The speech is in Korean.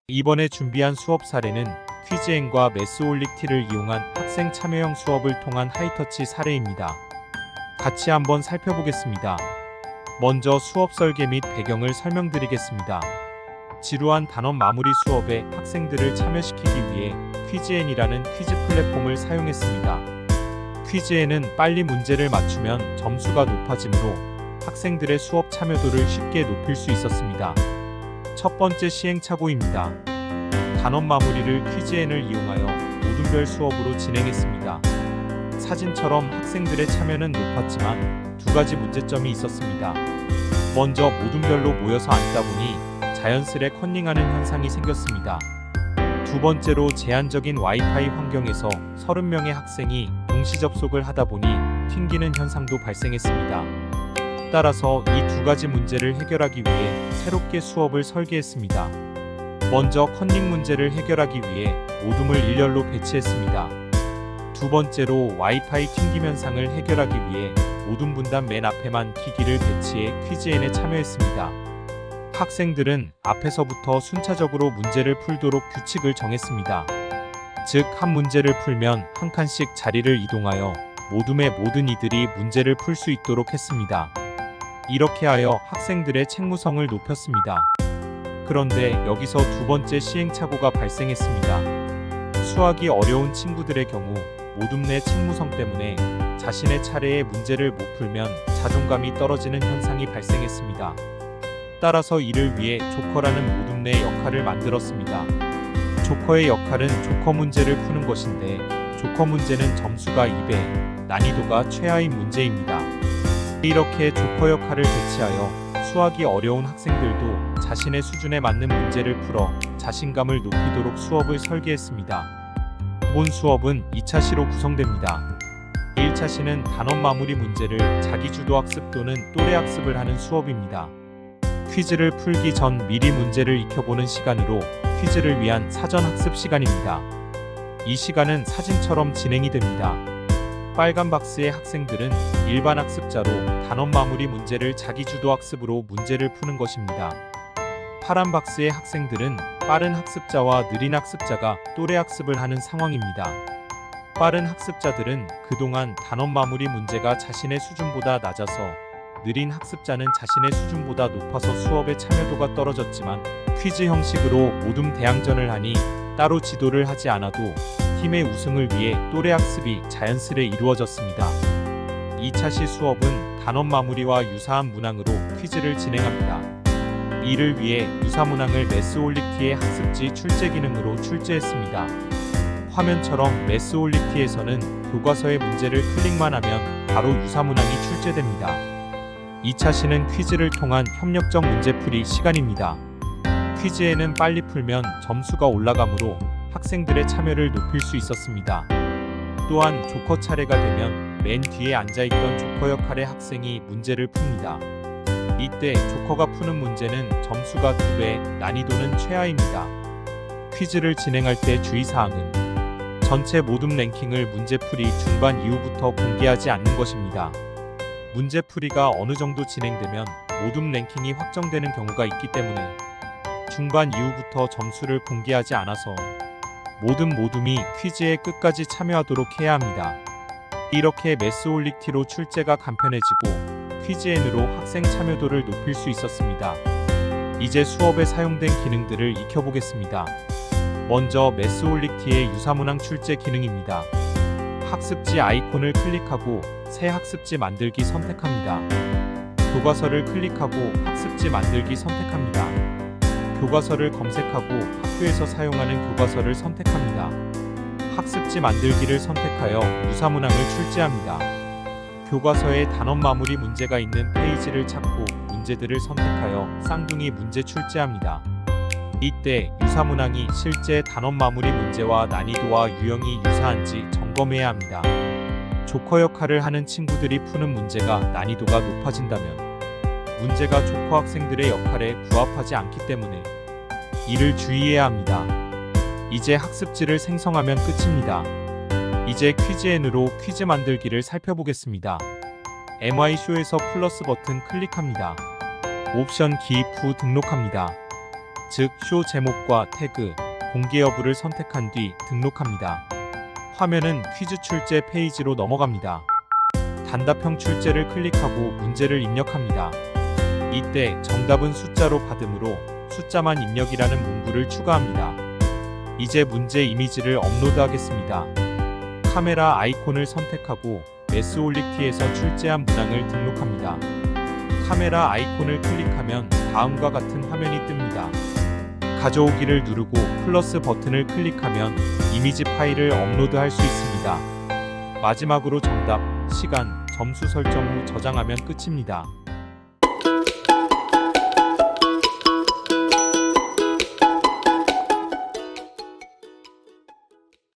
이번에 준비한 수업 사례는 퀴즈앤과 매스올릭티를 이용한 학생 참여형 수업을 통한 하이터치 사례입니다. 같이 한번 살펴보겠습니다. 먼저 수업 설계 및 배경을 설명드리겠습니다. 지루한 단원 마무리 수업에 학생들을 참여시키기 위해 퀴즈앤이라는 퀴즈 플랫폼을 사용했습니다. 퀴즈앤은 빨리 문제를 맞추면 점수가 높아지므로 학생들의 수업 참여도를 쉽게 높일 수 있었습니다. 첫 번째 시행착오입니다. 단원 마무리를 퀴즈앤을 이용하여 모둠별 수업으로 진행했습니다. 사진처럼 학생들의 참여는 높았지만 두 가지 문제점이 있었습니다. 먼저 모둠별로 모여서 앉다 보니 자연스레 컨닝하는 현상이 생겼습니다. 두 번째로 제한적인 와이파이 환경에서 30명의 학생이 동시 접속을 하다 보니 튕기는 현상도 발생했습니다. 따라서 이 두 가지 문제를 해결하기 위해 새롭게 수업을 설계했습니다. 먼저 컨닝 문제를 해결하기 위해 모둠을 일렬로 배치했습니다. 두 번째로 와이파이 튕김 현상을 해결하기 위해 모둠 분단 맨 앞에만 기기를 배치해 퀴즈앤에 참여했습니다. 학생들은 앞에서부터 순차적으로 문제를 풀도록 규칙을 정했습니다. 즉, 한 문제를 풀면 한 칸씩 자리를 이동하여 모둠의 모든 이들이 문제를 풀 수 있도록 했습니다. 이렇게 하여 학생들의 책무성을 높였습니다. 그런데 여기서 두 번째 시행착오가 발생했습니다. 수학이 어려운 친구들의 경우 모둠 내 책무성 때문에 자신의 차례에 문제를 못 풀면 자존감이 떨어지는 현상이 발생했습니다. 따라서 이를 위해 조커라는 모둠 내 역할을 만들었습니다. 조커의 역할은 조커 문제를 푸는 것인데, 조커 문제는 점수가 2배, 난이도가 최하인 문제입니다. 이렇게 조커 역할을 배치하여 수학이 어려운 학생들도 자신의 수준에 맞는 문제를 풀어 자신감을 높이도록 수업을 설계했습니다. 본 수업은 2차 시로 구성됩니다. 1차 시는 단원 마무리 문제를 자기주도 학습 또는 또래 학습을 하는 수업입니다. 퀴즈를 풀기 전 미리 문제를 익혀보는 시간으로 퀴즈를 위한 사전 학습 시간입니다. 이 시간은 사진처럼 진행이 됩니다. 빨간 박스의 학생들은 일반 학습자로 단원 마무리 문제를 자기주도 학습으로 문제를 푸는 것입니다. 파란 박스의 학생들은 빠른 학습자와 느린 학습자가 또래 학습을 하는 상황입니다. 빠른 학습자들은 그동안 단원 마무리 문제가 자신의 수준보다 낮아서, 느린 학습자는 자신의 수준보다 높아서 수업의 참여도가 떨어졌지만 퀴즈 형식으로 모둠 대항전을 하니 따로 지도를 하지 않아도 팀의 우승을 위해 또래 학습이 자연스레 이루어졌습니다. 2차 시 수업은 단원 마무리와 유사한 문항으로 퀴즈를 진행합니다. 이를 위해 유사 문항을 매스올릭티의 학습지 출제 기능으로 출제했습니다. 화면처럼 매스올릭티에서는 교과서의 문제를 클릭만 하면 바로 유사 문항이 출제됩니다. 2차 시는 퀴즈를 통한 협력적 문제풀이 시간입니다. 퀴즈에는 빨리 풀면 점수가 올라가므로 학생들의 참여를 높일 수 있었습니다. 또한 조커 차례가 되면 맨 뒤에 앉아있던 조커 역할의 학생이 문제를 풉니다. 이때 조커가 푸는 문제는 점수가 2배, 난이도는 최하입니다. 퀴즈를 진행할 때 주의사항은 전체 모둠 랭킹을 문제풀이 중반 이후부터 공개하지 않는 것입니다. 문제풀이가 어느 정도 진행되면 모둠 랭킹이 확정되는 경우가 있기 때문에 중반 이후부터 점수를 공개하지 않아서 모든 모둠이 퀴즈에 끝까지 참여하도록 해야 합니다. 이렇게 매스올릭티로 출제가 간편해지고 퀴즈앤으로 학생 참여도를 높일 수 있었습니다. 이제 수업에 사용된 기능들을 익혀보겠습니다. 먼저 매스올릭티의 유사문항 출제 기능입니다. 학습지 아이콘을 클릭하고 새 학습지 만들기 선택합니다. 교과서를 클릭하고 학습지 만들기 선택합니다. 교과서를 검색하고 학교에서 사용하는 교과서를 선택합니다. 학습지 만들기를 선택하여 유사문항을 출제합니다. 교과서에 단원 마무리 문제가 있는 페이지를 찾고 문제들을 선택하여 쌍둥이 문제 출제합니다. 이때 유사문항이 실제 단원 마무리 문제와 난이도와 유형이 유사한지 점검해야 합니다. 조커 역할을 하는 친구들이 푸는 문제가 난이도가 높아진다면 문제가 조커 학생들의 역할에 부합하지 않기 때문에 이를 주의해야 합니다. 이제 학습지를 생성하면 끝입니다. 이제 퀴즈앤으로 퀴즈 만들기를 살펴보겠습니다. MI쇼에서 플러스 버튼 클릭합니다. 옵션 기입 후 등록합니다. 즉 쇼 제목과 태그, 공개 여부를 선택한 뒤 등록합니다. 화면은 퀴즈 출제 페이지로 넘어갑니다. 단답형 출제를 클릭하고 문제를 입력합니다. 이때 정답은 숫자로 받으므로 숫자만 입력이라는 문구를 추가합니다. 이제 문제 이미지를 업로드하겠습니다. 카메라 아이콘을 선택하고 매스올릭티에서 출제한 문항을 등록합니다. 카메라 아이콘을 클릭하면 다음과 같은 화면이 뜹니다. 가져오기를 누르고 플러스 버튼을 클릭하면 이미지 파일을 업로드할 수 있습니다. 마지막으로 정답, 시간, 점수 설정 후 저장하면 끝입니다.